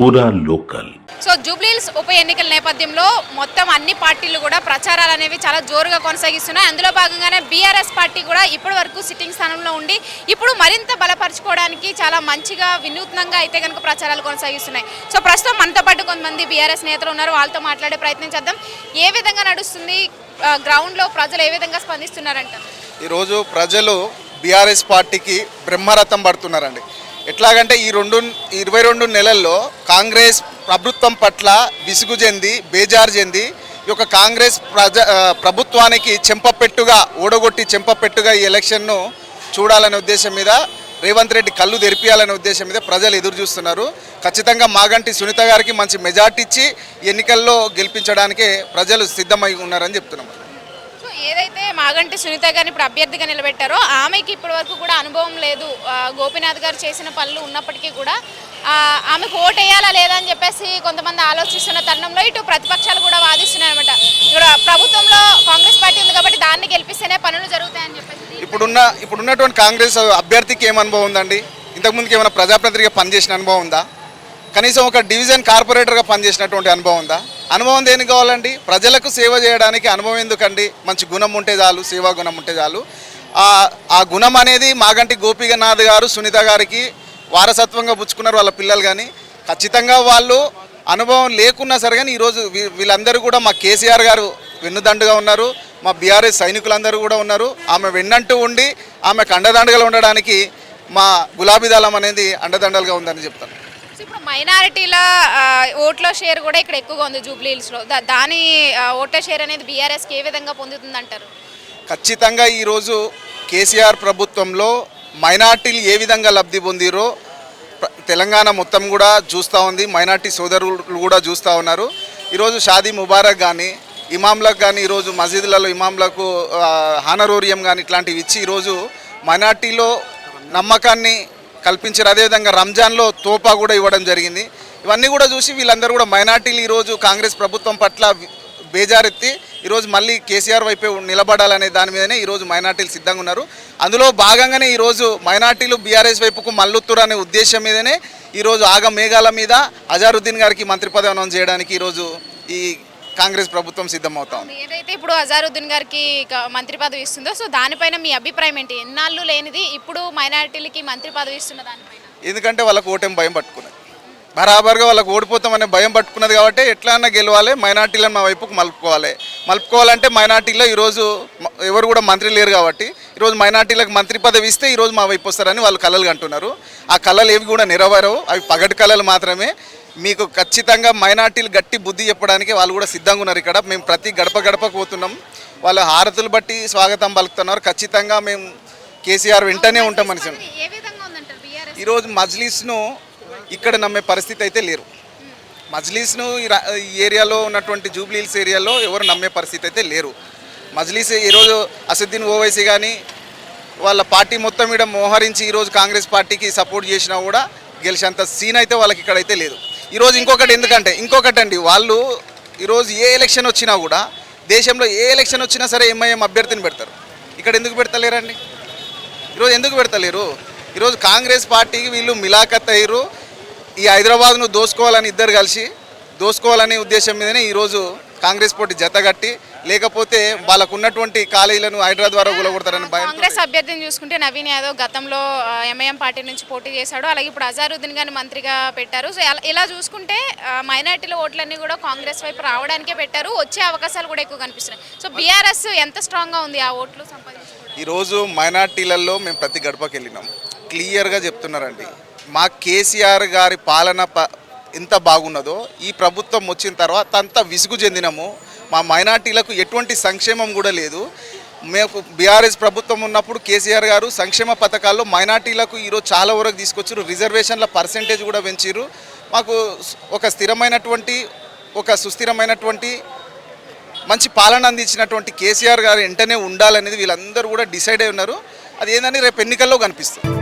పూరా local. So Jubilee Hills ఉప ఎన్నికల నేపథ్యంలో మొత్తం అన్ని పార్టీలు కూడా ప్రచారాలు అనేవి చాలా జోరుగా కొనసాగిస్తున్నాయి. అందులో భాగంగానే బీఆర్ఎస్ పార్టీ కూడా ఇప్పటి వరకు సిట్టింగ్ స్థానంలో ఉండి ఇప్పుడు మరింత బలపరచుకోవడానికి చాలా మంచిగా వినూత్నంగా అయితే కనుక ప్రచారాలు కొనసాగిస్తున్నాయి. సో ప్రస్తుతం మనతో పాటు కొంతమంది బీఆర్ఎస్ నేతలు ఉన్నారు, వాళ్ళతో మాట్లాడే ప్రయత్నం చేద్దాం. ఏ విధంగా నడుస్తుంది గ్రౌండ్లో, ప్రజలు ఏ విధంగా స్పందిస్తున్నారంట? ఈరోజు ప్రజలు బీఆర్ఎస్ పార్టీకి బ్రహ్మరథం పడుతున్నారండి. ఎట్లాగంటే ఈ 22 నెలల్లో కాంగ్రెస్ ప్రభుత్వం పట్ల విసుగు చెంది బేజారు చెంది ఈ యొక్క కాంగ్రెస్ ప్రభుత్వానికి చెంపపెట్టుగా ఓడగొట్టి చెంపపెట్టుగా ఈ ఎలక్షన్ను చూడాలనే ఉద్దేశం మీద రేవంత్ రెడ్డి కళ్ళు తెరిపియాలనే ఉద్దేశం మీద ప్రజలు ఎదురు చూస్తున్నారు. ఖచ్చితంగా మాగంటి సునీత గారికి మంచి మెజార్టీ ఇచ్చి ఎన్నికల్లో గెలిపించడానికే ప్రజలు సిద్ధమై ఉన్నారని చెప్తున్నాం. ఏదైతే మాగంటి సునీత గారిని ఇప్పుడు అభ్యర్థిగా నిలబెట్టారో ఆమెకి ఇప్పటి వరకు కూడా అనుభవం లేదు. గోపీనాథ్ గారు చేసిన పనులు ఉన్నప్పటికీ కూడా ఆమెకు ఓటు వేయాలా లేదా అని చెప్పేసి కొంతమంది ఆలోచిస్తున్న తరుణంలో ఇటు ప్రతిపక్షాలు కూడా వాదిస్తున్నాయి అనమాట. ఇక్కడ ప్రభుత్వంలో కాంగ్రెస్ పార్టీ ఉంది కాబట్టి దాన్ని గెలిపిస్తేనే పనులు జరుగుతాయని చెప్పేసి ఇప్పుడున్నటువంటి కాంగ్రెస్ అభ్యర్థికి ఏం అనుభవం ఉందండి? ఇంతకుముందుకి ఏమైనా ప్రజాప్రతినిధిగా పనిచేసిన అనుభవం ఉందా? కనీసం ఒక డివిజన్ కార్పొరేటర్గా పనిచేసినటువంటి అనుభవం ఉందా? అనుభవం దేనికి కావాలండి? ప్రజలకు సేవ చేయడానికి అనుభవం ఎందుకండి? మంచి గుణం ఉంటే చాలు, సేవా గుణం ఉంటే చాలు. ఆ గుణం అనేది మాగంటి గోపీనాథ్ గారు సునీత గారికి వారసత్వంగా పుచ్చుకున్నారు వాళ్ళ పిల్లలు. కానీ ఖచ్చితంగా వాళ్ళు అనుభవం లేకున్నా సరే కానీ ఈరోజు వీళ్ళందరూ కూడా మా కేసీఆర్ గారు వెన్నుదండుగా ఉన్నారు, మా బీఆర్ఎస్ సైనికులందరూ కూడా ఉన్నారు. ఆమె వెన్నంటూ ఉండి ఆమెకు అండదండగా ఉండడానికి మా గులాబీ దళం అనేది అండదండలుగా ఉందని చెప్తాను. ఇప్పుడు మైనారిటీల ఓట్ల షేర్ కూడా ఇక్కడ ఎక్కువగా ఉంది జూబ్లీహిల్స్లో. దాని ఓట్ల షేర్ అనేది బీఆర్ఎస్కి ఏ విధంగా పొందుతుందంటారు? ఖచ్చితంగా ఈరోజు కేసీఆర్ ప్రభుత్వంలో మైనార్టీలు ఏ విధంగా లబ్ధి పొందిరో తెలంగాణ మొత్తం కూడా చూస్తూ ఉంది, మైనార్టీ సోదరులు కూడా చూస్తూ ఉన్నారు. ఈరోజు షాదీ ముబారక్ కానీ ఇమాంలకు కానీ ఈరోజు మసీదులలో ఇమాంలకు హానరోరియం కానీ ఇట్లాంటివి ఇచ్చి ఈరోజు మైనార్టీలో నమ్మకాన్ని కల్పించారు. అదేవిధంగా రంజాన్లో తోపా కూడా ఇవ్వడం జరిగింది. ఇవన్నీ కూడా చూసి వీళ్ళందరూ కూడా మైనార్టీలు ఈరోజు కాంగ్రెస్ ప్రభుత్వం పట్ల బేజారెత్తి ఈరోజు మళ్ళీ కేసీఆర్ వైపే నిలబడాలనే దాని మీదనే ఈరోజు మైనార్టీలు సిద్ధంగా ఉన్నారు. అందులో భాగంగానే ఈరోజు మైనార్టీలు బీఆర్ఎస్ వైపుకు మల్లుతురు అనే ఉద్దేశం మీదనే ఈరోజు ఆగ మేఘాల మీద అజారుద్దీన్ గారికి మంత్రి పదవి అనౌన్స్ చేయడానికి ఈరోజు ఈ కాంగ్రెస్ ప్రభుత్వం సిద్ధమవుతా ఉంది. ఏదైతే ఇప్పుడు అజారుద్దీన్ గారికి మంత్రి పదవి ఇస్తుందో సో దానిపైన మీ అభిప్రాయం ఏంటి? ఎన్నాళ్ళు లేనిది ఇప్పుడు మైనారిటీలకి మంత్రి పదవి ఇస్తున్న దానిపైన? ఎందుకంటే వాళ్ళకు ఓటమి భయం పట్టుకున్నది, బరాబర్గా వాళ్ళకు ఓడిపోతామనే భయం పట్టుకున్నది. కాబట్టి ఎట్లా అన్నా గెలవాలి, మైనార్టీలను మా వైపుకు మలుపుకోవాలంటే మైనార్టీలో ఈరోజు ఎవరు కూడా మంత్రి లేరు కాబట్టి ఈరోజు మైనార్టీలకు మంత్రి పదవి ఇస్తే ఈరోజు మా వైపు వస్తారని వాళ్ళు కలలు కంటున్నారు. ఆ కళలు ఏవి కూడా నెరవేరవు, అవి పగటి కళలు మాత్రమే. మీకు ఖచ్చితంగా మైనార్టీలు గట్టి బుద్ధి చెప్పడానికి వాళ్ళు కూడా సిద్ధంగా ఉన్నారు. ఇక్కడ మేము ప్రతి గడప గడపకు పోతున్నాం, వాళ్ళ హారతులు బట్టి స్వాగతం పలుకుతున్నారు. ఖచ్చితంగా మేము కేసీఆర్ వెంటనే ఉంటామని. ఈరోజు మజ్లిస్ను ఇక్కడ నమ్మే పరిస్థితి అయితే లేరు. మజ్లిస్ను ఈ ఏరియాలో ఉన్నటువంటి జూబ్లీహిల్స్ ఏరియాలో ఎవరు నమ్మే పరిస్థితి అయితే లేరు. మజ్లిస్ ఈరోజు అసదుద్దీన్ ఓవైసీ కానీ వాళ్ళ పార్టీ మొత్తం ఇక్కడ మోహరించి ఈరోజు కాంగ్రెస్ పార్టీకి సపోర్ట్ చేసినా కూడా గెలిచేంత సీన్ అయితే వాళ్ళకి ఇక్కడైతే లేదు. ఈరోజు ఇంకొకటండి, వాళ్ళు ఈరోజు ఏ ఎలక్షన్ వచ్చినా కూడా దేశంలో ఏ ఎలక్షన్ వచ్చినా సరే ఎంఐఎం అభ్యర్థిని పెడతారు. ఇక్కడ ఎందుకు పెడతలేరండి? ఈరోజు ఎందుకు పెడతలేరు? ఈరోజు కాంగ్రెస్ పార్టీకి వీళ్ళు మిలాఖత్ అయ్యారు. ఈ హైదరాబాద్ను దోసుకోవాలనే ఉద్దేశం మీదనే ఈరోజు కాంగ్రెస్ పార్టీ జతగట్టి, లేకపోతే వాళ్ళకు ఉన్నటువంటి కాలేజీలను హైదరాబాద్ ద్వారా కూలగొడతారని భయం. కాంగ్రెస్ అభ్యర్థిని చూసుకుంటే నవీన్ యాదవ్ గతంలో ఎంఐఎం పార్టీ నుంచి పోటీ చేశాడు. అలాగే ఇప్పుడు అజారుద్దీన్ గారిని మంత్రిగా పెట్టారు. సో ఇలా చూసుకుంటే మైనార్టీల ఓట్లన్నీ కూడా కాంగ్రెస్ వైపు రావడానికే పెట్టారు. వచ్చే అవకాశాలు కూడా ఎక్కువ కనిపిస్తున్నాయి. సో బీఆర్ఎస్ ఎంత స్ట్రాంగ్గా ఉంది ఆ ఓట్లు సంపాదించుకోవడం? ఈరోజు మైనార్టీలలో మేము ప్రతి గడపకి వెళ్ళినాం, క్లియర్గా చెప్తున్నారండి. మా కేసీఆర్ గారి పాలన ఎంత బాగున్నదో ఈ ప్రభుత్వం వచ్చిన తర్వాత అంత విసుగు చెందినాము. మా మైనార్టీలకు ఎటువంటి సంక్షేమం కూడా లేదు. మేము బీఆర్ఎస్ ప్రభుత్వం ఉన్నప్పుడు కేసీఆర్ గారు సంక్షేమ పథకాల్లో మైనార్టీలకు ఈరోజు చాలా వరకు తీసుకొచ్చారు. రిజర్వేషన్ల పర్సెంటేజ్ కూడా పెంచారు. మాకు ఒక సుస్థిరమైనటువంటి మంచి పాలన అందించినటువంటి కేసీఆర్ గారు వెంటనే ఉండాలనేది వీళ్ళందరూ కూడా డిసైడ్ అయి ఉన్నారు. అది ఏంటని రేపు ఎన్నికల్లో కనిపిస్తుంది.